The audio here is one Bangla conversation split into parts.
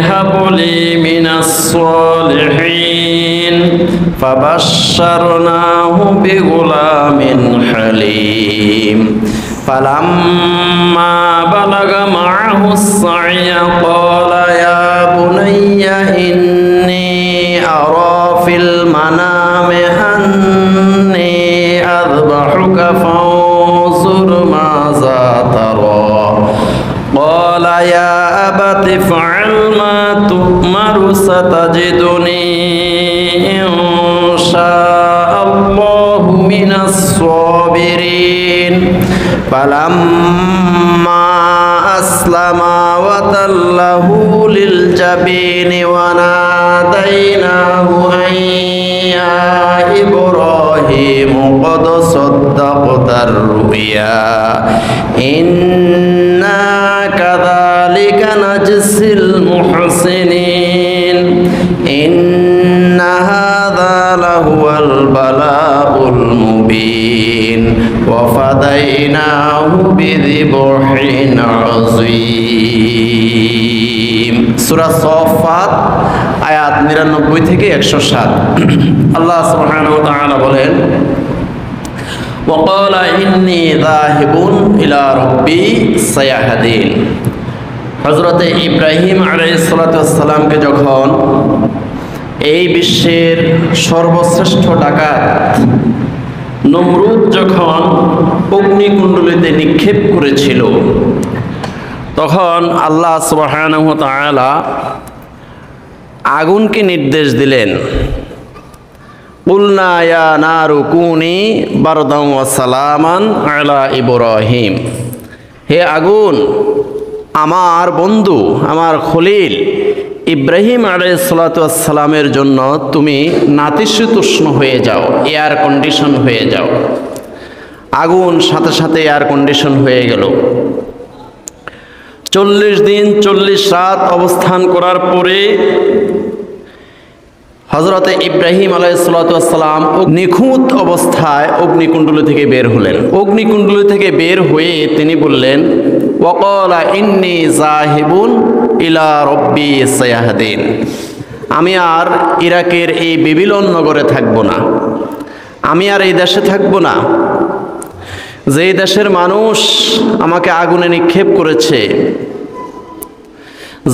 هب لي من الصالحين فبشرناه بغلام حليم فلما بلغ معه السعي قال يا بني إني أرى في المنام أني أذبحك فانظر ماذا ترى قال يا أبت افعل ما تؤمر ستجدني إن شاء الله من الصابرين فلما أسلما وتله للجبين وناديناه أن يا إبراهيم قد صدقت الرؤيا إنا كذلك نجزي المحسنين إن هذا لهو البلاء المبين وفديناه بذبح عظيم সূরা সাফফাত আয়াত 99 থেকে 107 আল্লাহ সুবহানাহু ওয়া তাআলা বলেন وقال إني ذاهب إلى ربي سيهدين হযরত ইব্রাহিম আলাইহিস সালাতু ওয়াস সালামকে যখন এই বিশ্বের সর্বশ্রেষ্ঠ ডাকাত নমরুদ যখন অগ্নিকুণ্ডলিতে নিক্ষেপ করেছিল তখন আল্লাহ সুবহানাহু ওয়া তাআলা আগুনকে নির্দেশ দিলেন কুলনা ইয়া নারু কুনি বারদান ওয়া সালামান আলা ইব্রাহিম হে আগুন আমার বন্ধু আমার খলিল ইব্রাহিম আলাইহিস সালাতু ওয়াস সালামের জন্য তুমি নাতিশীতোষ্ণ হয়ে যাও, এয়ার কন্ডিশন হয়ে যাও। আগুন সাথে সাথে এয়ার কন্ডিশন হয়ে গেল। 40 দিন 40 রাত অবস্থান করার পরে হযরত ইব্রাহিম আলাইহিস সালাতু ওয়াস সালাম নিখুঁত অবস্থায় অগ্নিকুণ্ডলী থেকে বের হলেন। অগ্নিকুণ্ডলী থেকে বের হয়ে তিনি বললেন ওয়াকালা ইন্নী যাহিবুন ইলা রব্বি সায়াহদিন, আমি আর ইরাকের এই বেবিলন নগরে থাকব না, আমি আর এই দেশে থাকব না। যেই দেশের মানুষ আমাকে আগুনে নিক্ষেপ করেছে,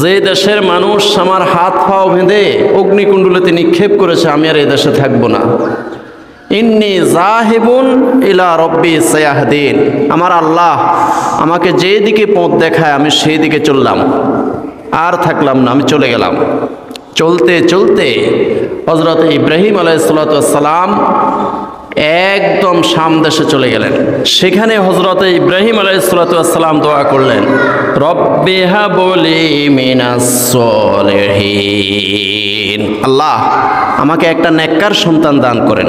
যে দেশের মানুষ আমার হাত পাও বেঁধে অগ্নিকুণ্ডলীতে নিক্ষেপ করেছে, আমি আর এই দেশে থাকব না। ইন্নী যাহিবুন ইলা রব্বি সায়াহদিন, আমার আল্লাহ আমাকে যেদিকে পথ দেখায় আমি সেই দিকে চললাম, আর থাকলাম না, আমি চলে গেলাম। চলতে চলতে হযরত ইব্রাহিম আলাইহিস সালাতু ওয়াস সালাম একদম শাম দেশে চলে গেলেন। সেখানে হযরত ইব্রাহিম আলাইহিস সালাতু ওয়াস সালাম দোয়া করলেন রব্বি হাবলি মিনাস সলিহিন, আল্লাহ আমাকে একটা নেককার সন্তান দান করেন।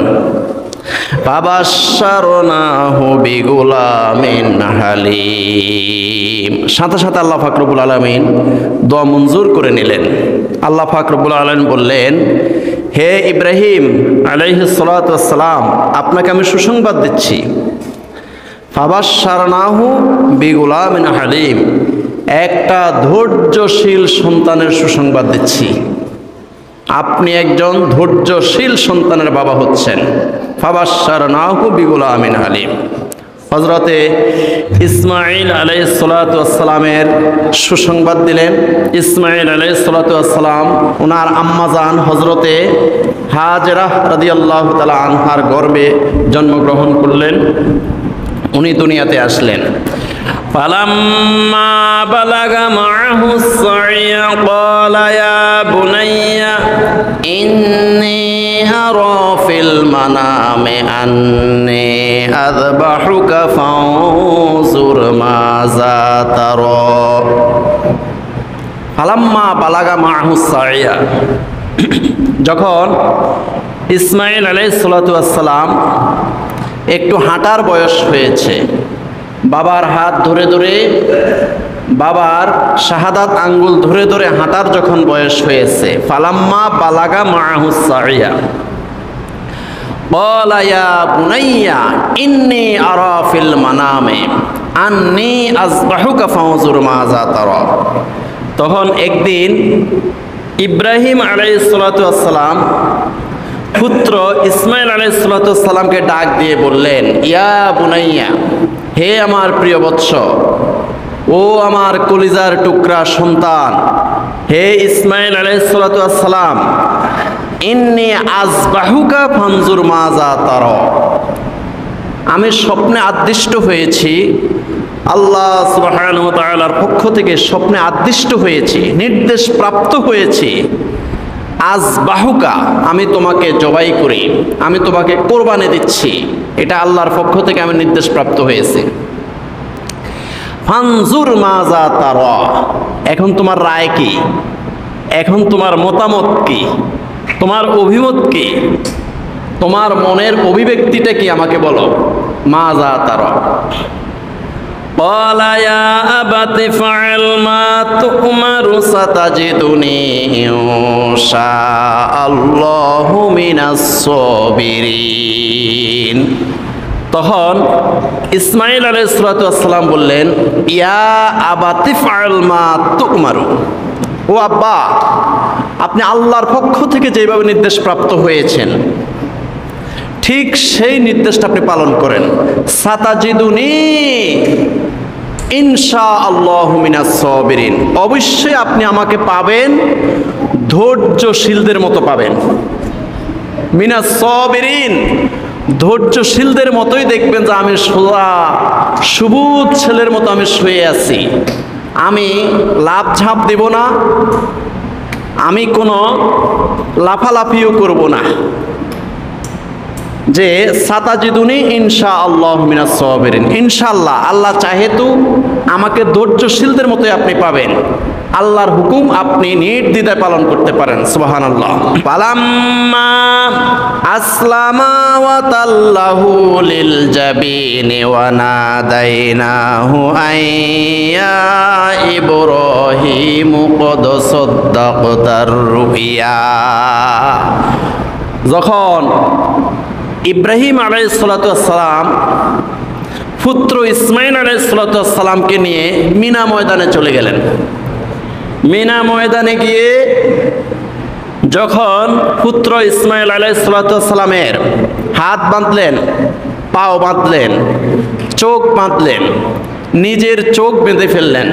ফাবাশশারনাহু বিগুলামিন হালিম, সাথে সাথে আল্লাহ পাক রব্বুল আলামিন দোয়া মঞ্জুর করে নিলেন। আল্লাহ পাক রব্বুল আলামিন বললেন হে ইব্রাহিম আলাইহিস সালাতু ওয়াস সালাম, আপনাকে আমি সুসংবাদ দিচ্ছি। ফাবাশশারনাহু বিগুলামিন হালিম, একটা ধৈর্যশীল সন্তানের সুসংবাদ দিচ্ছি। আপনি একজন ধৈর্যশীল সন্তানের বাবা হচ্ছেন। ফাবাশশারনাহু বিগুলামিন হালিম, হযরতে ইসমাঈল আলাইহিস সালাতু ওয়াস সালামের সুসংবাদ দিলেন। ইসমাঈল আলাইহিস সালাতু ওয়াস সালাম ওনার আম্মাজান হযরতে হাজেরা রাদিয়াল্লাহু তাআলা আনহার গর্ভে জন্মগ্রহণ করলেন, উনি দুনিয়াতে আসলেন। ফালাম্মা বালাগা মাআহু সাইয়া ক্বালা ইয়া বুনাইয়া ইন্নী আরা ফিল মানামি আন্নী আযবাহুকা ফানজুর মাযা তারা। ফালাম্মা বালাগা মাআহু সাইয়া, যখন ইসমাঈল আলাইহিস সালাতু ওয়াস সালাম একটু হাঁটার বয়স হয়েছে, বাবার হাত ধরে ধরে, বাবার শাহাদাত আঙ্গুল ধরে ধরে হাঁটার যখন বয়স হয়েছে, ফালাম্মা বালাগা মাআহু সাইয়া ক্বালা ইয়া বুনাইয়া ইন্নী আরা ফিল মানামি আন্নী আযবাহুকা ফানজুর মাযা তারা। তখন একদিন ইব্রাহিম আলাইহিসসালাম পুত্র ইসমাইল আলাইহিসসালামকে ডাক দিয়ে বললেন, ইয়া বুনাইয়া, হে আমার প্রিয় বৎস, ও আমার কলিজার টুকরা সন্তান, হে ইসমাইল আলাইহিসসালাম, ইন্নী আযবাহুকা ফানজুর মাযা তারা। আমি স্বপ্নে আদিষ্ট হয়েছি, আল্লাহ সুবহানাহু ওয়া তাআলার পক্ষ থেকে স্বপ্নে আদিষ্ট হয়েছি, নির্দেশ প্রাপ্ত হয়েছি। আযবাহুকা, আমি তোমাকে জবাই করি, আমি তোমাকে কোরবানি দিচ্ছি, এটা আল্লাহর পক্ষ থেকে আমি নির্দেশ প্রাপ্ত হয়েছে। ফানজুর মাযা তারা, এখন তোমার রায় কি, এখন তোমার মতামত কি, তোমার অভিমত কি, তোমার মনের অভিব্যক্তিটা কি আমাকে বলো। মাযা তারা। قال يا أبت افعل ما تؤمر ستجدني إن شاء الله من الصابرين। তখন ইসমাইল আলাইহিসসালাম বললেন, ইয়া আবাতি ইফআল মা তু'মারু, ও আব্বা, আপনি আল্লাহর পক্ষ থেকে যেভাবে নির্দেশ প্রাপ্ত হয়েছেন ঠিক সেই নির্দেশটা আপনি পালন করেন। সাতাজিদুনি ইনশাআল্লাহু মিনাস সাবিরিন, অবশ্যই আপনি আমাকে পাবেন ধৈর্যশীলদের মতো পাবেন। মিনাস সাবিরিন, ধৈর্যশীলদের মতোই দেখবেন যে আমি সোজা সুবুধ ছেলের মতো আমি শুয়ে আছি, আমি লাফ ঝাঁপ দেব না, আমি কোনো লাফালাফিও করব না। যে সাতাজিদুনি ইনশাআল্লাহ মিনাস সাবিরিন, ইনশাআল্লাহ, আল্লাহ চাহেতু আমাকে ধৈর্যশীলদের মতোই আপনি পাবেন, আল্লাহর হুকুম আপনি নির্দ্বিধায় পালন করতে পারেন। সুবহানাল্লাহ। পালাম্মা আসলামা ওয়া তাল্লাহু লিল জাবিনি ওয়া নাদাইনাহু আইয়া ইব্রাহিম ক্বাদ সাদ্দাকতার রুইয়া। যখন ইব্রাহিম আলাইহিসসালাম পুত্র ইসমাইল আলাইহিসসালামকে নিয়ে মিনা ময়দানে চলে গেলেন, মিনা ময়দানে গিয়ে যখন পুত্র ইসমাইল আলাইহিসসালামের হাত বাঁধলেন, পাও বাঁধলেন, চোখ বাঁধলেন, নিজের চোখ বেঁধে ফেললেন,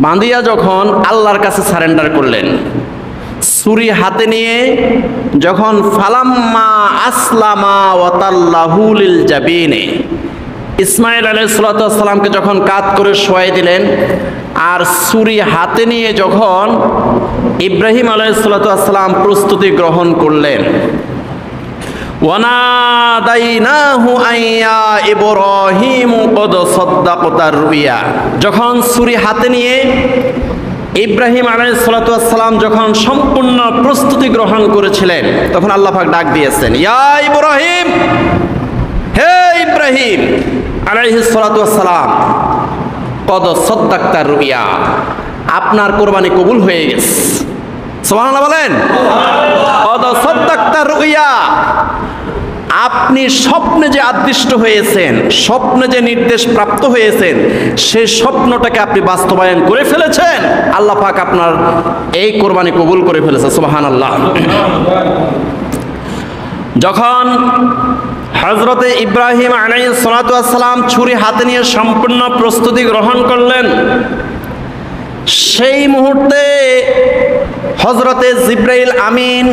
বাঁধিয়া যখন আল্লাহর কাছে সারেন্ডার করলেন, ছুরি হাতে নিয়ে যখন ফালাম্মা আসলামা ওয়া তাল্লাহু লিল জাবিনে, ইসমাইল আলাইহিসসালামকে যখন কাত করে শোয়াই দিলেন আর ছুরি হাতে নিয়ে যখন ইব্রাহিম আলাইহিসসালাম প্রস্তুতি গ্রহণ করলেন, ওয়ানাদাইনাহু আইয়া ইব্রাহিম ক্বাদ সাদ্দাকতার রুইয়া, যখন ছুরি হাতে নিয়ে ইব্রাহিম আলাইহিসসালাম যখন সম্পূর্ণ প্রস্তুতি গ্রহণ করেছিলেন তখন আল্লাহ পাক ডাক দিয়েছেন, ইয়া ইব্রাহিম, হে ইব্রাহিম আলাইহিসসালাম, ক্বাদ সাদ্দাকতার রুইয়া, আপনার কোরবানি কবুল হয়ে গেছে। সুবহানাল্লাহ বলেন। ক্বাদ সাদ্দাকতার রুইয়া, আপনি স্বপ্নে যে আদিষ্ট হয়েছেন, স্বপ্নে যে নির্দেশ প্রাপ্ত হয়েছেন, সেই স্বপ্নটাকে আপনি বাস্তবায়ন করে ফেলেছেন, আল্লাহ পাক আপনার এই কোরবানি কবুল করে ফেলেছে। সুবহানাল্লাহ। যখন হযরতে ইব্রাহিম আলাইহিসসালাম ছুরি হাতে নিয়ে সম্পূর্ণ প্রস্তুতি গ্রহণ করলেন, সেই মুহূর্তে হযরতে জিবরাইল আমিন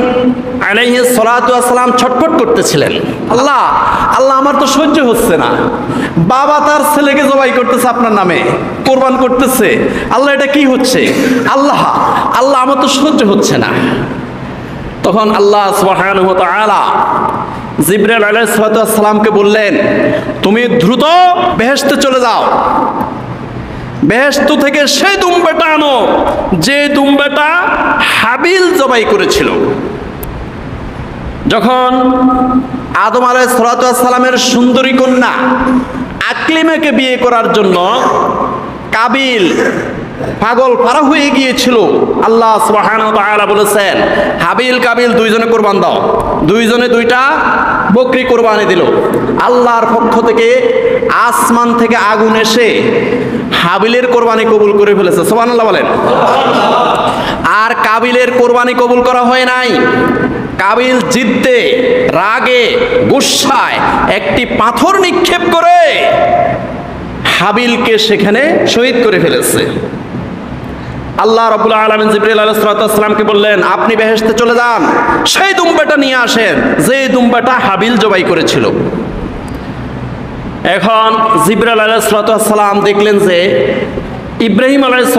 আলাইহিসসালাম ছটফট করতেছিলেন, আল্লাহ আল্লাহ, আমার তো সহ্য হচ্ছে না, বাবা তার ছেলেকে জবাই করতেছে আপনার নামে, কোরবান করতেছে, আল্লাহ এটা কি হচ্ছে, আল্লাহ আল্লাহ, আমার তো সহ্য হচ্ছে না। তখন আল্লাহ সুবহানাহু ওয়া তাআলা জিবরাইল আলাইহিসসালামকে বললেন, তুমি দ্রুত বেহেশতে চলে যাও, বেহেশত থেকে সেই দুম্বাটা আনো যে দুম্বাটা হাবিল জবাই করেছিল। যখন আদম আলাইহিসসালামের সুন্দরী কন্যা আকলিমাকে বিয়ে করার জন্য কাবিল পাগল পারা হয়ে গিয়েছিল, আল্লাহ সুবহানাহু ওয়া তাআলা বলেছেন, হাবিল কাবিল দুইজনে কোরবান দাও, দুইজনে দুইটা বকরি কোরবানি দিল। আল্লাহর পক্ষ থেকে আসমান থেকে আগুন এসে হাবিলের কোরবানি কবুল করে ফেলেছে, সুবহানাল্লাহ বলেন। আর কাবিলের কোরবানি কবুল করা হয় নাই। কাবিল জিদ্দে, রাগে, গুসায় একটি পাথর নিক্ষেপ করে হাবিলকে সেখানে শহীদ করে ফেলেছে। আল্লাহ রাব্বুল আলামিন জিবরাইল আলাইহিস সালামকে বললেন, আপনি বেহেশতে চলে যান, সেই দুম্বাটা নিয়ে আসেন যে দুম্বাটা হাবিল জবাই করেছিল। এখন জিবরাইল আলাইহিস সালাম দেখলেন যে ইব্রাহিম আলাইহিস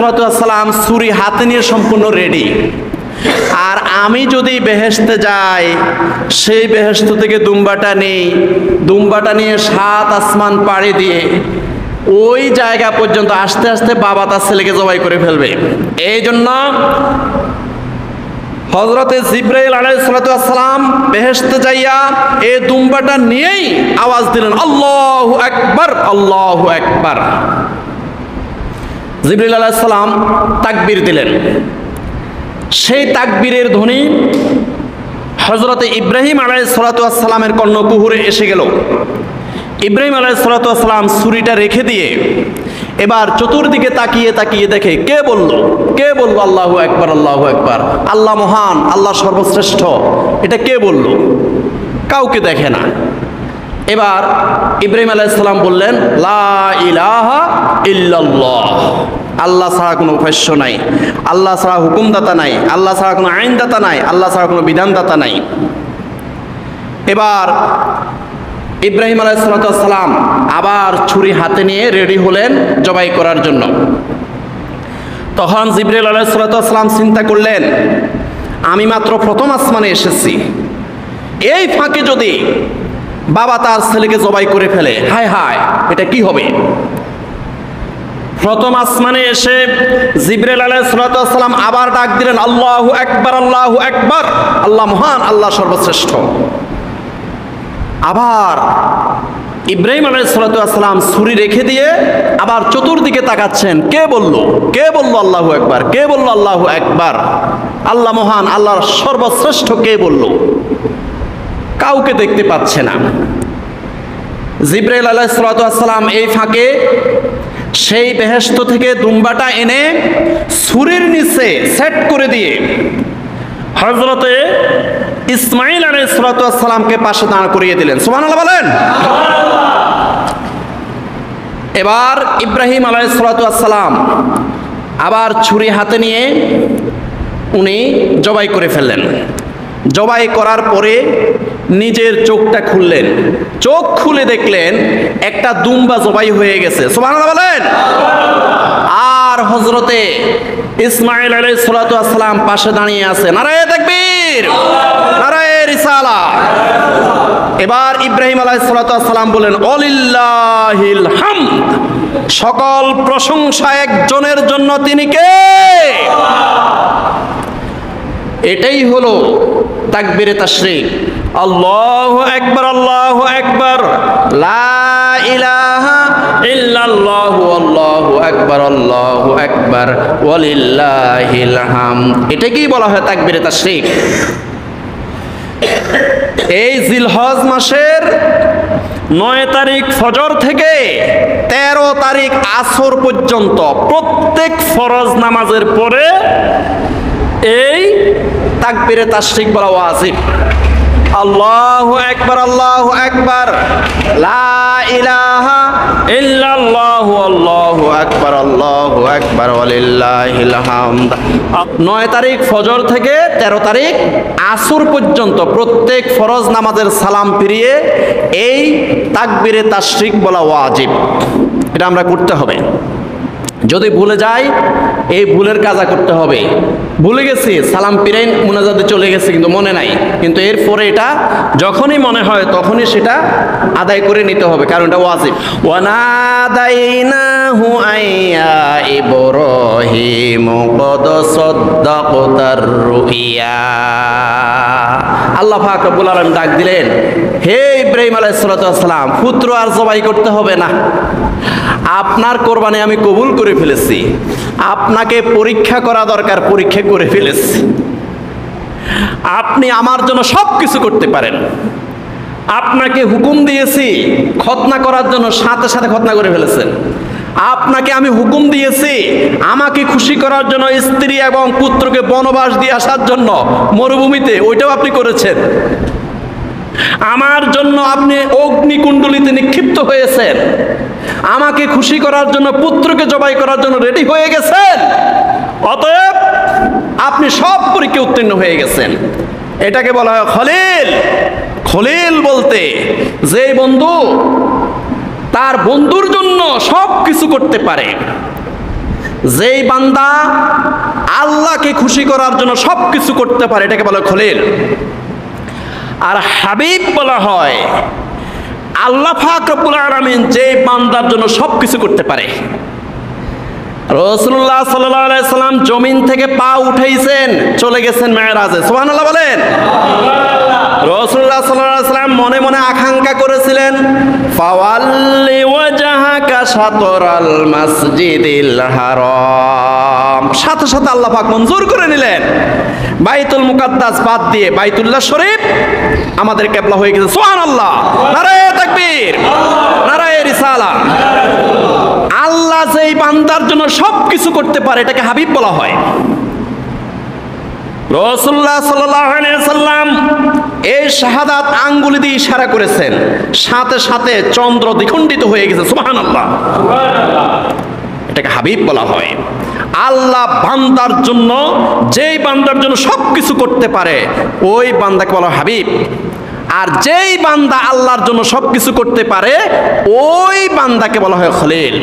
সালাম ছুরি হাতে নিয়ে সম্পূর্ণ রেডি। আর আমি যদি বেহেশতে যাই, সেই বেহেশত থেকে দুম্বাটা নেই, দুম্বাটা নিয়ে 7 আসমান পাড়ি দিয়ে ওই জায়গা পর্যন্ত আস্তে আস্তে বাবা তার ছেলেকে জবাই করে ফেলবে। এই জন্য হযরতে জিবরাইল আলাইহিস সালাম বেহেশতে যাইয়া এই দুম্বাটা নিয়েই আওয়াজ দিলেন, আল্লাহু আকবার, আল্লাহু আকবার। জিবরাইল আলাইহিস সালাম তাকবীর দিলেন। সেই তাকবীরের ধ্বনি হযরতে ইব্রাহিম আলাইহিস সালামের কর্ণকুহরে এসে গেল। ইব্রাহিম আলাইহিস সালাম ছুরিটা রেখে দিয়ে এবার চতুর্দিকে তাকিয়ে তাকিয়ে দেখে কে বলল আল্লাহু আকবার, আল্লাহু আকবার, আল্লাহ মহান, আল্লাহ সর্বশ্রেষ্ঠ, এটা কে বলল? কাউকে দেখে না। এবার ইব্রাহিম আলাইহিস সালাম বললেন, লা ইলাহা ইল্লাল্লাহ, আল্লাহ ছাড়া কোনো উপাস্য নাই, আল্লাহ ছাড়া হুকুমদাতা নাই, আল্লাহ ছাড়া কোনো আইনদাতা নাই, আল্লাহ ছাড়া কোনো বিধানদাতা নাই। এবার ইব্রাহিম আলাইহিস সালাম আবার ছুরি হাতে নিয়ে রেডি হলেন জবাই করার জন্য। তখন জিবরাইল আলাইহিস সালাম চিন্তা করলেন, আমি মাত্র প্রথম আসমানে এসেছি, এই ফাঁকে যদি বাবা তার ছেলেকে জবাই করে ফেলে, হায় হায়, এটা কি হবে? প্রথম আসমানে এসে জিবরাইল আলাইহিস সালাম আবার ডাক দিলেন, আল্লাহু আকবার, আল্লাহু আকবার, আল্লাহ মহান, আল্লাহ সর্বশ্রেষ্ঠ। আবার ইব্রাহিম আলাইহিস সালাম ছুরি রেখে দিয়ে আবার চতুর্দিকে তাকাচ্ছেন, কে বলল আল্লাহু আকবার, কে বলল আল্লাহু আকবার, আল্লাহ মহান, আল্লাহ সর্বশ্রেষ্ঠ, কে বলল? কাউকে দেখতে পাচ্ছে না। জিবরাইল আলাইহিস সালাম এই ফাঁকে সেই বেহেশত থেকে দুম্বাটা এনে ছুরির নিচে সেট করে দিয়ে হযরতে ইসমাঈল আলাইহিস সালামকে পাশে দাঁড় করিয়ে দিলেন, সুবহানাল্লাহ বলেন। এবার ইব্রাহিম আলাইহিস সালাম আবার ছুরি হাতে নিয়ে উনি জবাই করে ফেললেন। জবাই করার পরে নিজের চোখটা খুললেন, চোখ খুলে দেখলেন একটা দুম্বা জবাই হয়ে গেছে, সুবহানাল্লাহ বলেন। আর হযরতে ইসমাঈল আলাইহিস সালাম পাশে দাঁড়িয়ে আছে, নারায়ে তাকবীর, নারায়ে রিসালাত। এবার ইব্রাহিম আলাইহিস সালাম বলেন, ওয়ালিল্লাহিল হামদ, সকল প্রশংসা একজনের জন্য, তিনি কে? এটাই হলো তাকবীরে তাশরীক, আল্লাহু আকবার, আল্লাহু আকবার, লা ইলাহা ইল্লাল্লাহু, আল্লাহু আকবার, আল্লাহু আকবার, ওয়ালিল্লাহিল হামদ। এটাকেই বলা হয় তাকবীরে তাশরীক। এই জিলহজ মাসের 9 তারিখ ফজর থেকে 13 তারিখ আসর পর্যন্ত প্রত্যেক ফরজ নামাজের পরে এই তাকবীরে তাশরীক বলা ওয়াজিব। আল্লাহু আকবার, আল্লাহু আকবার, লা ইলাহা ইল্লাল্লাহু, আল্লাহু আকবার, আল্লাহু আকবার, ওয়ালিল্লাহিল হামদ। 9 তারিখ ফজর থেকে 13 তারিখ আসর পর্যন্ত প্রত্যেক ফরজ নামাজের সালাম ফিরিয়ে এই তাকবীরে তাশরীক বলা ওয়াজিব। এটা আমরা করতে হবে। যদি ভুলে যাই, এই ভুলের কাজা করতে হবে। ভুলে গেছি, সালাম ফিরাই মুনাজাতে চলে গেছে, কিন্তু মনে নাই, কিন্তু এরপরে এটা যখনই মনে হয় তখনই সেটা আদায় করে নিতে হবে, কারণ এটা ওয়াজিব। ওয়ানাদাইনাহু আইয়া ইব্রাহিম কদ সাদ্দাকতার রুইয়া। আল্লাহ পাক রব্বুল আলামিন ডাক দিলেন, হে ইব্রাহিম আলাইহিস সালাম, পুত্র আর জবাই করতে হবে না, আপনার কোরবানি আমি কবুল করে ফেলেছি। আপনাকে পরীক্ষা করা দরকার, পরীক্ষা করে ফেলেছি। আপনি আমার জন্য সব কিছু করতে পারেন। আপনাকে হুকুম দিয়েছি খতনা করার জন্য, সাথে সাথে খতনা করে ফেলেছেন। আপনাকে আমি হুকুম দিয়েছি আমাকে খুশি করার জন্য স্ত্রী এবং পুত্রকে বনবাস দিয়ে আসার জন্য মরুভূমিতে, ওইটাও আপনি করেছেন। আমার জন্য আপনি অগ্নিকুণ্ডলিতে নিক্ষিপ্ত হয়েছেন, আমাকে খুশি করার জন্য পুত্রকে জবাই করার জন্য রেডি হয়ে গেছেন। অতএব আপনি সব পরীক্ষায় উত্তীর্ণ হয়ে গেছেন। এটাকে বলা হয় খলিল। খলিল বলতে যে বন্ধু তার বন্ধুর জন্য সব কিছু করতে পারে, যেই বান্দা আল্লাহকে খুশি করার জন্য সব কিছু করতে পারে, এটাকে বলা হয় খলিল। আর হাবিব বলা হয় আল্লাহ পাক রব্বুল আলামিন যে বান্দার জন্য সব কিছু করতে পারে। রাসূলুল্লাহ সাল্লাল্লাহু আলাইহি সাল্লাম জমিন থেকে পা উঠাইছেন, চলে গেছেন মেরাজে। সুবহানাল্লাহ বলেন। রাসূলুল্লাহ সাল্লাল্লাহু আলাইহি সাল্লাম মনে মনে আকাঙ্ক্ষা করেছিলেন, ফাওয়াল্লি ওয়াজহাকা শাতরাল মাসজিদিল হারাম। সাথে সাথে আল্লাহ পাক মঞ্জুর করে নিলেন। বাইতুল মুকাদ্দাস বাদ দিয়ে বাইতুল্লাহ শরীফ আমাদের কিবলা হয়ে গেছে। সুবহানাল্লাহ, নারায়ে তাকবীর, নারায়ে রিসালাত। আল্লাহ যেই বান্দার জন্য সব কিছু করতে পারে, এটাকে হাবিব বলা হয়। রাসূলুল্লাহ সাল্লাল্লাহু আলাইহি সাল্লাম এই শাহাদাত আঙ্গুলি দিয়ে ইশারা করেছেন, সাথে সাথে চন্দ্র দ্বিখণ্ডিত হয়ে গেছে। সুবহানাল্লাহ, এটাকে হাবিব বলা হয়। আল্লাহ বান্দার জন্য, যেই বান্দার জন্য সব কিছু করতে পারে, ওই বান্দাকে বলা হয় হাবিব। আর যেই বান্দা আল্লাহর জন্য সব কিছু করতে পারে, ওই বান্দাকে বলা হয় খলিল।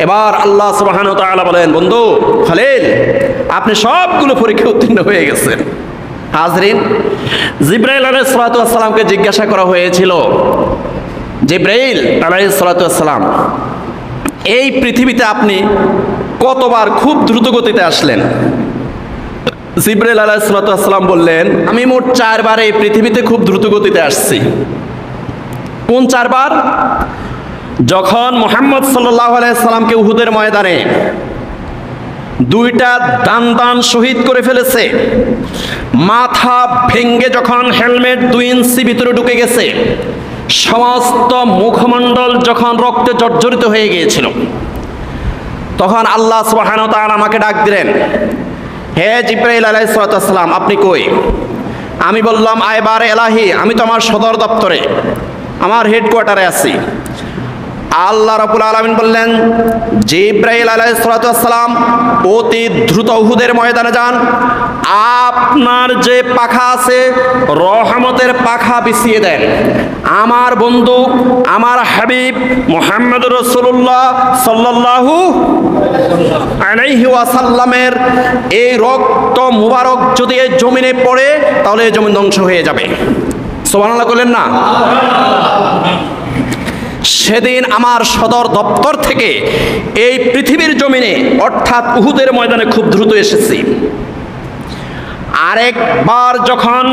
এবার আল্লাহ সুবহানাহু ওয়া তাআলা বলেন, বন্ধু খলিল, আপনি সবগুলো পরীক্ষা উত্তীর্ণ হয়ে গেছেন। হাজরিন, জিবরাইল আলাইহিস সালাতু ওয়াস সালামকে জিজ্ঞাসা করা হয়েছিল, জিবরাইল আলাইহিস সালাতু ওয়াস সালাম, এই পৃথিবীতে আপনি কতবার খুব দ্রুত গতিতে আসলেন? জিবরাইল আলাইহিস সালাতু ওয়াস সালাম বললেন, আমি মোট 4 বার এই পৃথিবীতে খুব দ্রুত গতিতে আসছি। কোন 4 বার? যখন মুহাম্মদ সাল্লাল্লাহু আলাইহি সাল্লামকে উহুদের ময়দানে 2টা দান শহীদ করে ফেলেছে, মাথা ভেঙ্গে যখন হেলমেট 2 ইঞ্চি ভিতরে ঢুকে গেছে, সমস্ত মুখমণ্ডল যখন রক্তে জর্জরিত হয়ে গিয়েছিল, তখন আল্লাহ সুবহানাহু ওয়া তাআলা আমাকে ডাক দিলেন, হে জিবরাইল আলাইহিস সালাতু ওয়াস সালাম, আপনি কই? আমি বললাম, আয়বার এলাহি, আমি তো আমার সদর দপ্তরে, আমার হেডকোয়ার্টারে আছি। আল্লাহ রাব্বুল আলামিন বললেন, জিবরাইল আলাইহিস সালাতু ওয়াস সালাম অতি দ্রুত উহুদের ময়দানে যান, আপনার যে পাখা আছে রহমতের পাখা বিছিয়ে দেন। আমার বন্ধু, আমার হাবিব মুহাম্মদুর রাসূলুল্লাহ সাল্লাল্লাহু আলাইহি ওয়াসাল্লামের এই রক্ত মুবারক যদি এই জমিনে পড়ে, তাহলে এই জমিন ধ্বংস হয়ে যাবে। সুবহানাল্লাহ বলেন না? সেদিন আমার সদর দপ্তর থেকে এই পৃথিবীর জমিনে, অর্থাৎ উহুদের ময়দানে খুব দ্রুত এসেছি। আরেকবার যখন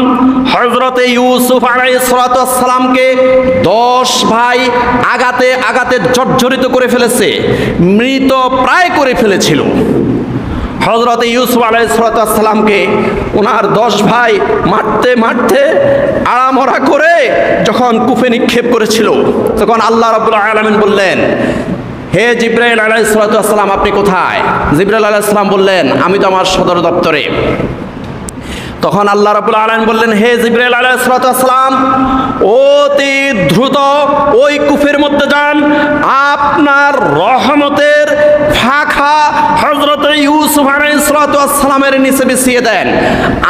হযরতে ইউসুফ আলাইহিস সালাতু ওয়াস সালামকে 10 ভাই আঘাতে আঘাতে জর্জরিত করে ফেলেছে, মৃত প্রায় করে ফেলেছিল, হযরতে ইউসুফ আলাইহিস সালাতু ওয়াস সালামকে ওনার 10 ভাই মারতে মারতে আড়ামরা করে যখন কূপে নিক্ষেপ করেছিল, তখন আল্লাহ রাব্বুল আলামিন বললেন, হে জিবরাইল আলাইহিস সালাতু ওয়াস সালাম, আপনি কোথায়? জিবরাইল আলাইহিস সালাম বললেন, আমি তো আমার সদর দপ্তরে। তখন আল্লাহ রাব্বুল আলামিন বললেন, হে জিবরাইল আলাইহিস সালাতু ওয়াস সালাম, অতি দ্রুত ওই কূপের মধ্যে যান, আপনার রহমতের ফাঁকা হযরতে ইউসুফ আলাইহিস সালাতু ওয়াস সালামের নিচে বিছিয়ে দেন।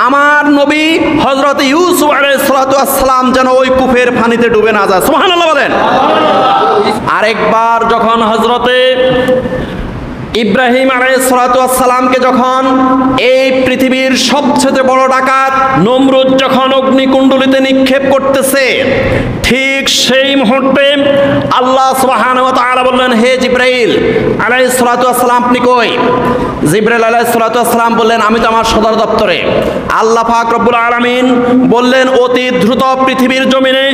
আমার নবী হযরতে ইউসুফ আলাইহিস সালাতু ওয়াস সালাম যেন ওই কূপের পানিতে ডুবে না যায়। সুবহানাল্লাহ বলেন। আরেকবার যখন হযরতে ইব্রাহিম আলাইহিস সালাতু ওয়াস সালামকে যখন এই পৃথিবীর সবচেয়ে বড় ডাকাত নমরুদ যখন অগ্নিকুণ্ডলিতে নিক্ষেপ করতেছে, ঠিক সেই মুহূর্তে আল্লাহ সুবহানাহু ওয়া তাআলা বললেন, হে জিবরাইল আলাইহিস সালাতু ওয়াস সালাম, আপনি কই? জিবরাইল আলাইহিস সালাতু ওয়াস সালাম বললেন, আমি তো আমার সদর দপ্তরে। আল্লাহ পাক রব্বুল আলামিন বললেন, অতি দ্রুত পৃথিবীর জমিনে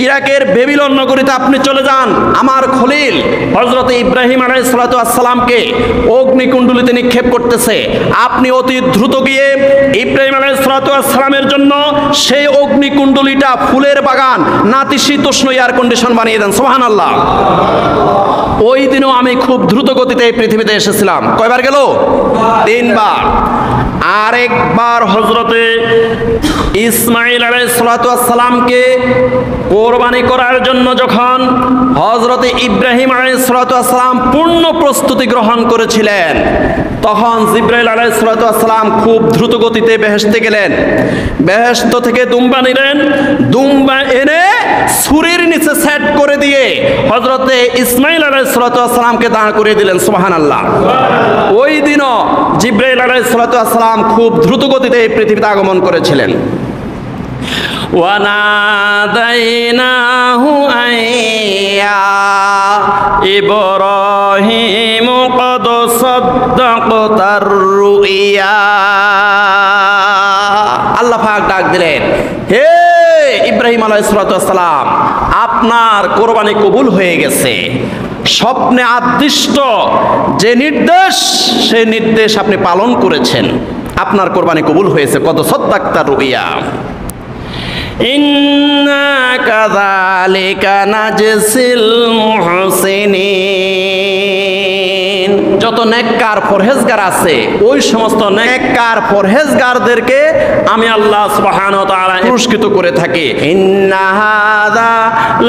ইরাকের বেবিলন নগরীতে আপনি চলে যান, আমার খলিল হযরত ইব্রাহিম আলাইহিস সালাতু ওয়াস সালামকে অগ্নিকুণ্ডলিতে নিক্ষেপ করতেছে, আপনি অতি দ্রুত গিয়ে ইব্রাহিম আলাইহিস সালামের জন্য সেই অগ্নিকুণ্ডলিটা ফুলের বাগান, নাতিশীতোষ্ণ এয়ার কন্ডিশন বানিয়ে দেন। সুবহানাল্লাহ। ওই দিনও আমি খুব দ্রুত গতিতে এই পৃথিবীতে এসেছিলাম। কয়বার গেল? 3 বার। আরেকবার হযরতে ইসমাঈল আলাইহিস সালামকে কোরবানি করার জন্য যখন হযরতে ইব্রাহিম আলাইহিস সালাম পূর্ণ প্রস্তুতি গ্রহণ করেছিলেন, তখন জিবরাইল আলাইহিস সালাম খুব দ্রুত গতিতে বেহেশতে গেলেন। বেহেশত থেকে দুম্বা নিলেন, দুম্বা এনে ছুরির নিচে সেট করে দিয়ে হযরতে ইসমাঈল আলাইহিস সালামকে দাঁড় করিয়ে দিলেন। সুবহানাল্লাহ। ওই দিনও জিবরাইল আলাইহিস সালাম খুব দ্রুত গতিতে এই পৃথিবীতে আগমন করেছিলেন। وَنَادَيْنَاهُ أَن يَا إِبْرَاهِيمُ قَدْ صَدَّقْتَ الرُّؤْيَا। আল্লাহ পাক ডাক দিলেন, হে ইব্রাহিম আলাইহিস সালাম, আপনার কোরবানি কবুল হয়ে গেছে। স্বপ্নে আদিষ্ট যে নির্দেশ, সেই নির্দেশ আপনি পালন করেছেন, আপনার কোরবানি কবুল হয়েছে। কদ সাদ্দাকতা রুইয়া। ইন্না কাযালিকা নাজসিল মুহসিনিন। যত নেককার পরহেজগার আছে, ওই সমস্ত নেককার পরহেজগারদেরকে আমি আল্লাহ সুবহানাহু ওয়া তাআলা পুরস্কৃত করে থাকি। ইন্না হাযা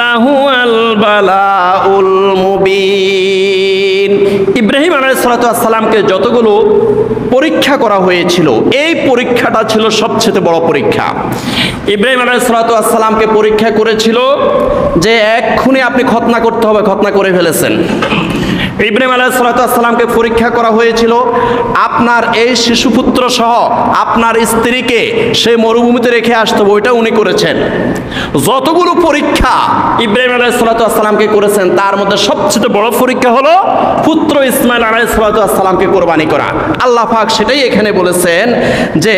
লাহুল বালাউল মুবিন। ইব্রাহিম আলাইহিস সালামকে যতগুলো পরীক্ষা করা হয়েছিল, এই পরীক্ষাটা ছিল সবচেয়ে বড় পরীক্ষা। ইব্রাহিম আলাইহিস সালামকে পরীক্ষা করেছিল যে এক্ষুনি আপনি খতনা করতে হবে, খতনা করে ফেলেছেন। ইব্রাহিম আলাইহিস সালামকে পরীক্ষা করা হয়েছিল আপনার এই শিশুপুত্র সহ আপনার স্ত্রীকে সেই মরুভূমিতে রেখে আসতে হবে, ওইটা উনি করেছেন। যতগুলো পরীক্ষা ইব্রাহিম আলাইহিস সালামকে করেছেন, তার মধ্যে সবচেয়ে বড় পরীক্ষা হলো পুত্র ইসমাঈল আলাইহিস সালামকে কোরবানি করা। আল্লাহ পাক সেটাই এখানে বলেছেন যে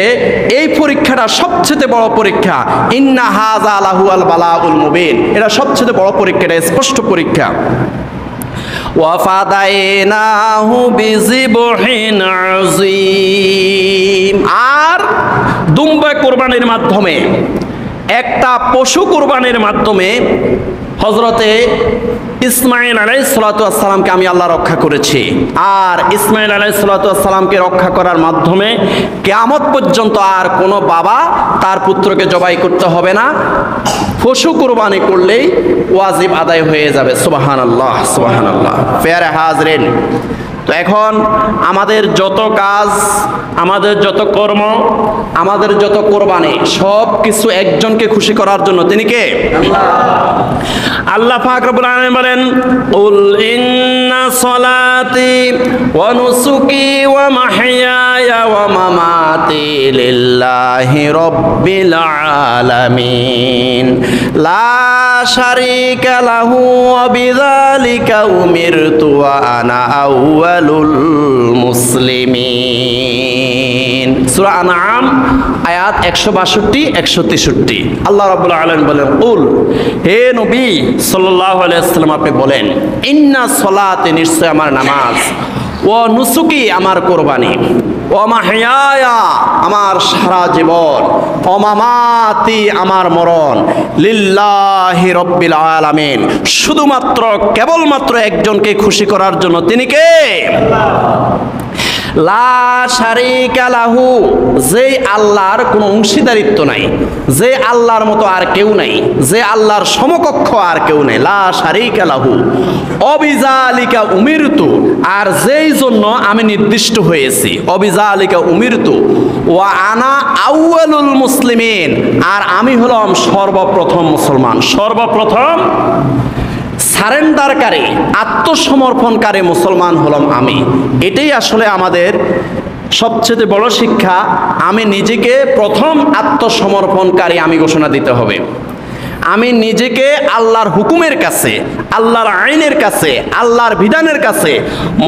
এই পরীক্ষাটা সবচেয়ে বড় পরীক্ষা। ইন্না হাযা লাহুল বালাউল মুবিন। এটা সবচেয়ে বড় পরীক্ষা, এটা স্পষ্ট পরীক্ষা। ওয়াফাদাইনাহু বিযিবহিন আযীম। আর দুম্বা কোরবানির মাধ্যমে, একটা পশু কোরবানির মাধ্যমে হযরতে ইসমাঈল আলাইহিস সালামকে আমি আল্লাহ রক্ষা করেছি। আর ইসমাঈল আলাইহিস সালামকে রক্ষা করার মাধ্যমে কিয়ামত পর্যন্ত আর কোনো বাবা তার পুত্রকে জবাই করতে হবে না। পশু কোরবানি করলেই ওয়াজিব আদায় হয়ে যাবে। সুবহানাল্লাহ, সুবহানাল্লাহ। প্যারে হাজরিন, তো এখন আমাদের যত কাজ, আমাদের যত কর্ম, আমাদের যত কোরবানি, সব কিছু একজনকে খুশি করার জন্য। তিনি কে? আল্লাহ পাক রব্বুল আলামিন বলেন, কুল ইন্না সলাতি ওয়া নুসুকি ওয়া মাহইয়ায়া ওয়া মামাতি লিল্লাহি রাব্বিল আলামিন লা শারীকা লাহু ওয়া বিযালিকা উমিরতু ওয়া আনা আউয়ালুল মুসলিমিন। সূরা আনআম আয়াত 162 163। আল্লাহ রাব্বুল আলামিন বলেন, কুল, হে নবী সাল্লাল্লাহু আলাইহি ওয়াসাল্লাম, আপনি বলেন, ইন্না সলাতি, নিশ্চয় আমার নামাজ, ও নুসুকি, আমার কোরবানি, ও মাহইয়ায়া, আমার সারা জীবন, ও মামাতি, আমার মরণ, লিল্লাহি রাব্বিল আলামিন, শুধুমাত্র কেবলমাত্র একজনকে খুশি করার জন্য। তিনি কে? লা শারীকা লাহু, যেই আল্লাহর কোনো অংশীদারিত্ব নাই, যে আল্লাহর মতো আর কেউ নাই, যে আল্লাহর সমকক্ষ আর কেউ নাই। লা শারীকা লাহু অবিজালিকা উমিরতু, আর যেই জন্য আমি নির্দিষ্ট হয়েছি। অবিজালিকা উমিরতু ওয়া আনা আউয়ালুল মুসলিমিন, আর আমি হলাম সর্বপ্রথম মুসলমান। সর্বপ্রথম সারেন্ডারকারী, আত্মসমর্পণকারী মুসলমান হলাম আমি। এটাই আসলে আমাদের সবচেয়ে বড় শিক্ষা। আমি নিজেকে প্রথম আত্মসমর্পণকারী আমি ঘোষণা দিতে হবে। আমি নিজেকে আল্লাহর হুকুমের কাছে, আল্লাহর আইনের কাছে, আল্লাহর বিধানের কাছে,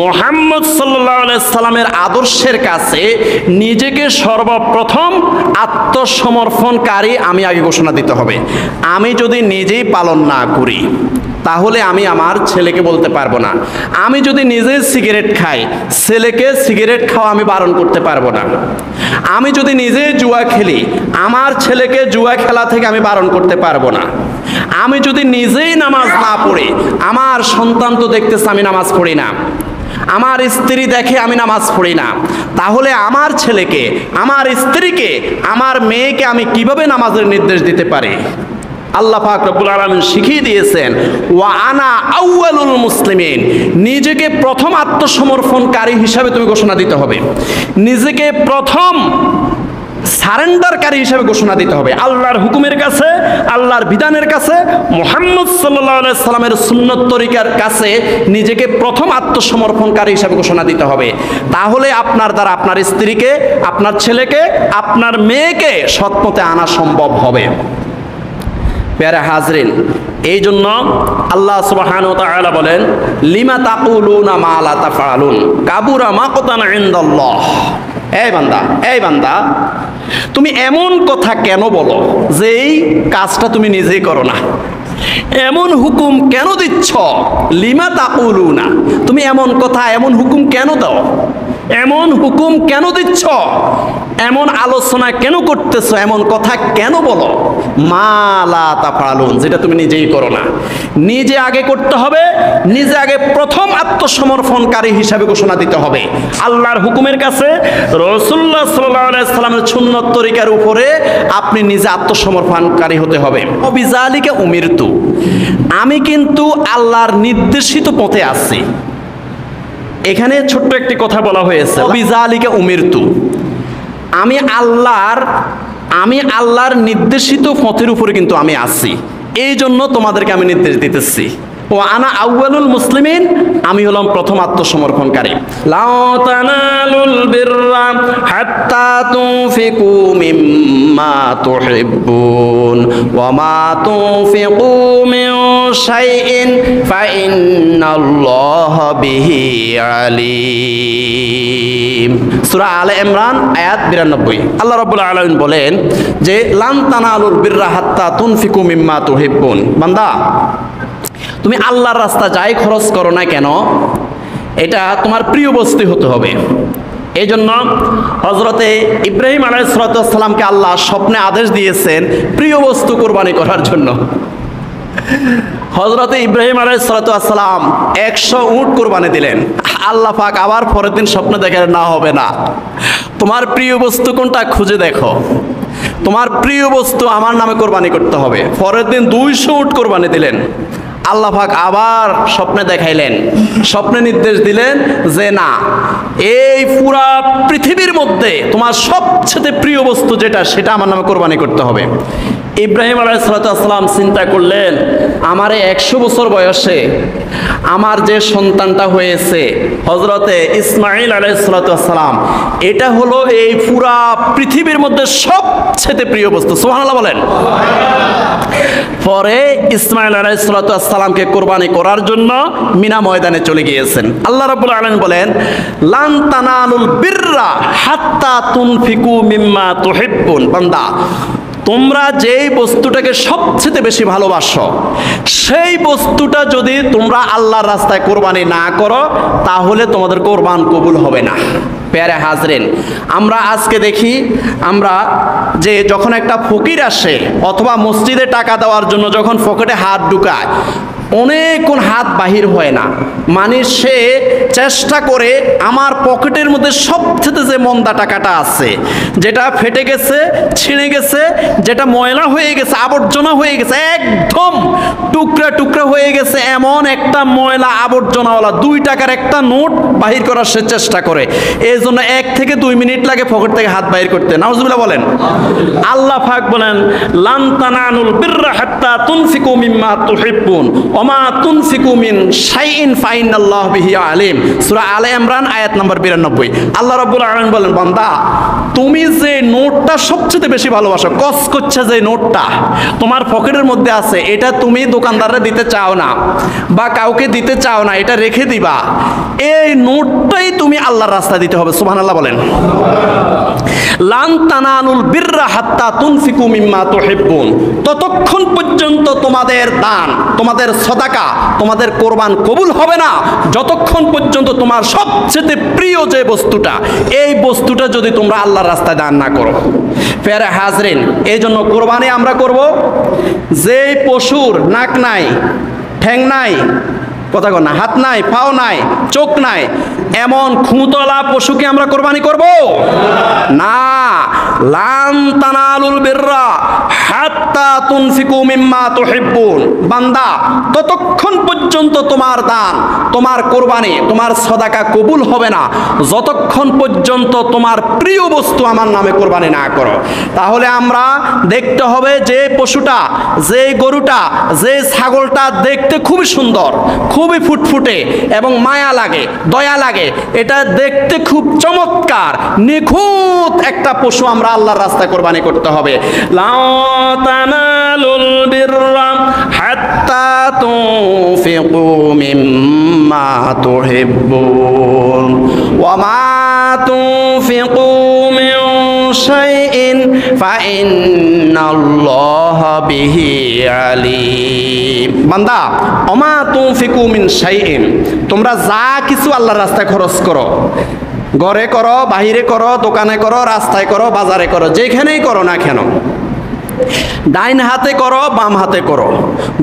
মুহাম্মদ সাল্লাল্লাহু আলাইহি সাল্লামের আদর্শের কাছে নিজেকে সর্বপ্রথম আত্মসমর্পণকারী আমি আগে ঘোষণা দিতে হবে। আমি যদি নিজেই পালন না করি, তাহলে আমি আমার ছেলেকে বলতে পারবো না। আমি যদি নিজে সিগারেট খাই, ছেলেকে সিগারেট খাওয়া আমি বারণ করতে পারবো না। আমি যদি নিজে জুয়া খেলি, আমার ছেলেকে জুয়া খেলা থেকে আমি বারণ করতে পারবো না। আমি যদি নিজেই নামাজ না পড়ি, আমার সন্তান তো দেখতেছে আমি নামাজ পড়ি না, আমার স্ত্রী দেখে আমি নামাজ পড়ি না, তাহলে আমার ছেলেকে, আমার স্ত্রীকে, আমার মেয়েকে আমি কিভাবে নামাজের নির্দেশ দিতে পারি? আল্লাহ পাক রব্বুল আলামিন শিখিয়ে দিয়েছেন, ওয়া আনা আউয়ালুল মুসলিমিন, নিজেকে প্রথম আত্মসমর্পণকারী হিসাবে তুমি ঘোষণা দিতে হবে, নিজেকে প্রথম সারেন্ডারকারী হিসেবে ঘোষণা দিতে হবে আল্লাহর হুকুমের কাছে, আল্লাহর বিধানের কাছে, মুহাম্মদ সাল্লাল্লাহু আলাইহি সাল্লামের সুন্নত তরিকার কাছে নিজেকে প্রথম আত্মসমর্পণকারী হিসেবে ঘোষণা দিতে হবে। তাহলে আপনার দ্বারা আপনার স্ত্রীকে, আপনার ছেলেকে, আপনার মেয়েকে সৎপথে আনা সম্ভব হবে। প্যারা হাজরিন, এই জন্য আল্লাহ সুবহানাহু ওয়া তাআলা বলেন, লিমা তাকুলুনা মা লা তাফআলুন কাবুরা মাকতান ইনদাল্লাহ। এই বান্দা, এই বান্দা, তুমি এমন কথা কেন বলো যে এই কাজটা তুমি নিজেই করো না? এমন হুকুম কেন দিচ্ছ? লিমা তাকুলুনা, তুমি এমন কথা, এমন হুকুম কেন দাও? এমন হুকুম কেন দিচ্ছ? এমন আলোচনা কেন করতেছো? এমন কথা কেন বলো? মা লা তাফআলুন, যেটা তুমি নিজেই করো না। নিজে আগে করতে হবে, নিজে আগে প্রথম আত্মসমর্পণকারী হিসাবে ঘোষণা দিতে হবে আল্লাহর হুকুমের কাছে, রাসূলুল্লাহ সাল্লাল্লাহু আলাইহি সাল্লামের সুন্নত তরিকার উপরে আপনি নিজে আত্মসমর্পণকারী হতে হবে। অবিজালিকা উমিরতু, আমি কিন্তু আল্লাহর নির্দেশিত পথে আছি। এখানে ছোট্ট একটি কথা বলা হয়েছে, অবিজালিকা উমিরতু, আমি আল্লাহর নির্দেশিত পথের উপরে কিন্তু আমি আছি, এই জন্য তোমাদেরকে আমি নির্দেশ দিতেছি। ও আনা আউয়ালুল মুসলিমিন, আমি হলাম প্রথম আত্মসমর্পণকারী। লা তানালুল বিররা হাত্তা তুনফিকু মিম্মা তুহিব্বুন ওয়া মা তুনফিকু মিন শাইইন ফাইন্নাল্লাহা বিহি আলিম। সূরা আলে ইমরান আয়াত 92। আল্লাহ রাব্বুল আলামিন বলেন যে লান তানালুল বিররা হাত্তা তুনফিকু মিম্মা তুহিব্বুন, বান্দা তুমি আল্লাহর রাস্তা যাই খরচ করো না কেন, এটা তোমার প্রিয় বস্তু হতে হবে। এই জন্য হযরতে ইব্রাহিম আলাইহিস সালামকে আল্লাহ স্বপ্নে আদেশ দিয়েছেন প্রিয় বস্তু কোরবানি করার জন্য। হযরতে ইব্রাহিম আলাইহিস সালাম 100 উট কোরবানি দিলেন। আল্লাহ পাক আবার পরের দিন স্বপ্নে দেখেন, না হবে না, তোমার প্রিয় বস্তু কোনটা খুঁজে দেখো, তোমার প্রিয় বস্তু আমার নামে কোরবানি করতে হবে। পরের দিন 200 উট কোরবানি দিলেন। আল্লাহ পাক আবার স্বপ্নে দেখাইলেন, স্বপ্নে নির্দেশ দিলেন যে না, এই পুরা পৃথিবীর মধ্যে তোমার সবচেয়ে প্রিয় বস্তু যেটা, সেটা আমার নামে কোরবানি করতে হবে। ইব্রাহিম আলাইহিস সালাম চিন্তা করলেন, আমারে 100 বছর বয়সে আমার যে সন্তানটা হয়েছে হযরতে ইসমাঈল আলাইহিস সালাম, এটা হলো এই পুরা পৃথিবীর মধ্যে সবচেয়ে প্রিয় বস্তু। সুবহানাল্লাহ বলেন। পরে ইসমাঈল আলাইহিস সালামকে কোরবানি করার জন্য মিনা ময়দানে চলে গিয়েছেন। আল্লাহ রাব্বুল আলামিন বলেন, লান তানালুল বিররা হাত্তা তুনফিকু মিম্মা তুহিব্বুন, বান্দা তোমরা যেই বস্তুটাকে সবচেয়ে বেশি ভালোবাসো, সেই বস্তুটা যদি তোমরা আল্লাহর রাস্তায় কোরবানি না করো, তাহলে তোমাদের কোরবান কবুল হবে না। প্যারে হাজরিন, আমরা আজকে দেখি, আমরা যে যখন একটা ফকির আসে অথবা মসজিদে টাকা দেওয়ার জন্য যখন পকেটে হাত ঢুকায়, অনেকক্ষণ হাত বাহির হয় না, মানে সে চেষ্টা করে আমার পকেটের মধ্যে সবচেয়ে যে মন্দা টাকাটা আছে, যেটা ফেটে গেছে, ছিঁড়ে গেছে, যেটা ময়লা হয়ে গেছে, আবর্জনা হয়ে গেছে, একদম টুকরা টুকরা হয়ে গেছে, এমন একটা ময়লা আবর্জনাওয়ালা 2 টাকার একটা নোট বাহির করার সে চেষ্টা করে। এই জন্য 1 থেকে 2 মিনিট লাগে পকেট থেকে হাত বাহির করতে। নাউজুবিল্লাহ বলেন। আল্লাহ পাক বলেন, লান তানালুল বিররা হাত্তা তুনফিকু মিম্মা তুহিব্বুন ওমা তুনফিকু মিন শাইইন ফাইনাল্লাহু বিহি আলিম। সূরা আলে ইমরান আয়াত নম্বর 92। আল্লাহ রাব্বুল আলামিন বলেন, বান্দা তুমি যে নোটটা সবচেয়ে বেশি ভালোবাসো, কস করছে যে নোটটা তোমার পকেটের মধ্যে আছে, এটা তুমি দোকানদাররে দিতে চাও না বা কাউকে দিতে চাও না, এটা রেখে দিবা, এই নোটটাই তুমি আল্লাহর রাস্তায় দিতে হবে। সুবহানাল্লাহ বলেন। লান তানালুল বিররা হাত্তা তুনফিকু মিম্মা তুহিব্বুন, ততক্ষণ পর্যন্ত তোমাদের দান, তোমাদের সদাকা, তোমাদের কোরবান কবুল হবে না যতক্ষণ পর্যন্ত তোমার সবচেয়ে প্রিয় যে বস্তুটা, এই বস্তুটা যদি তোমরা আল্লাহর রাস্তায় দান না করো। ফেরে হাজরিন, এই জন্য কোরবানি আমরা করব যে পশুর নাক নাই, ঠ্যাং নাই, কথা কর না, হাত নাই, পাও নাই, চোখ নাই, এমন খুঁতলা পশুকে আমরা কোরবানি করব না। লান তানালুল বিররা হাত্তা তুনফিকু মিম্মা তুহিব্বুন। বান্দা, ততক্ষণ পর্যন্ত তোমার দান, তোমার কোরবানি, তোমার সদাকা কবুল হবে না যতক্ষণ পর্যন্ত তোমার প্রিয় বস্তু আমার নামে কোরবানি না করো। তাহলে আমরা দেখতে হবে যে পশুটা, যে গরুটা, যে ছাগলটা দেখতে খুবই সুন্দর, খুবই ফুটফুটে এবং মায়া লাগে, দয়া লাগে, এটা দেখতে খুব চমৎকার নিখুঁত একটা পশু আমরা আল্লাহর রাস্তায় কোরবানি করতে হবে। লা তানালুল বিররা হাত্তা তুনফিকু মিম্মা তুহিব্বুন ওয়া মা তুনফিকু মিন শাইইন ফাইন্নাল্লাহা বিহি আলিম। বান্দা, ওমা তুনফিকু মিন শাইইন, তোমরা যা কিছু আল্লাহর রাস্তায় খরচ করো, ঘরে করো, বাহিরে করো, দোকানে করো, রাস্তায় করো, বাজারে করো, যেখানেই করো না কেন, ডাইন হাতে করো, বাম হাতে করো,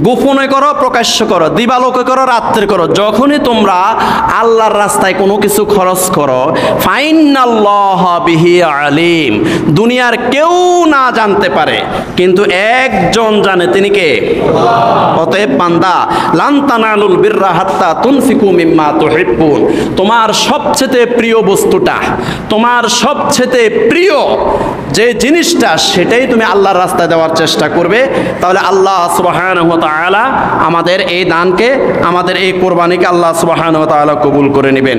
গোপনে করো, প্রকাশ্য করো, দিবালোকে করো, রাত্রে করো, যখনই তোমরা আল্লাহর রাস্তায় কোনো কিছু খরচ করো, ফাইন্নাল্লাহা বিহি আলিম, দুনিয়ার কেউ না জানতে পারে কিন্তু একজন জানে, তিনি কে? অতএব বান্দা, লান তানালুল বিররা হাত্তা তুনফিকু মিম্মা তুহিব্বুন, তোমার সবচেয়ে প্রিয় বস্তুটা, তোমার সবচেয়ে প্রিয় যে জিনিসটা, সেটাই তুমি আল্লাহর রাস্তায় দেওয়ার চেষ্টা করবে। তাহলে আল্লাহ সুবহানাহু ওয়া তাআলা আমাদের এই দানকে, আমাদের এই কোরবানিকে আল্লাহ সুবহানাহু ওয়া তাআলা কবুল করে নেবেন।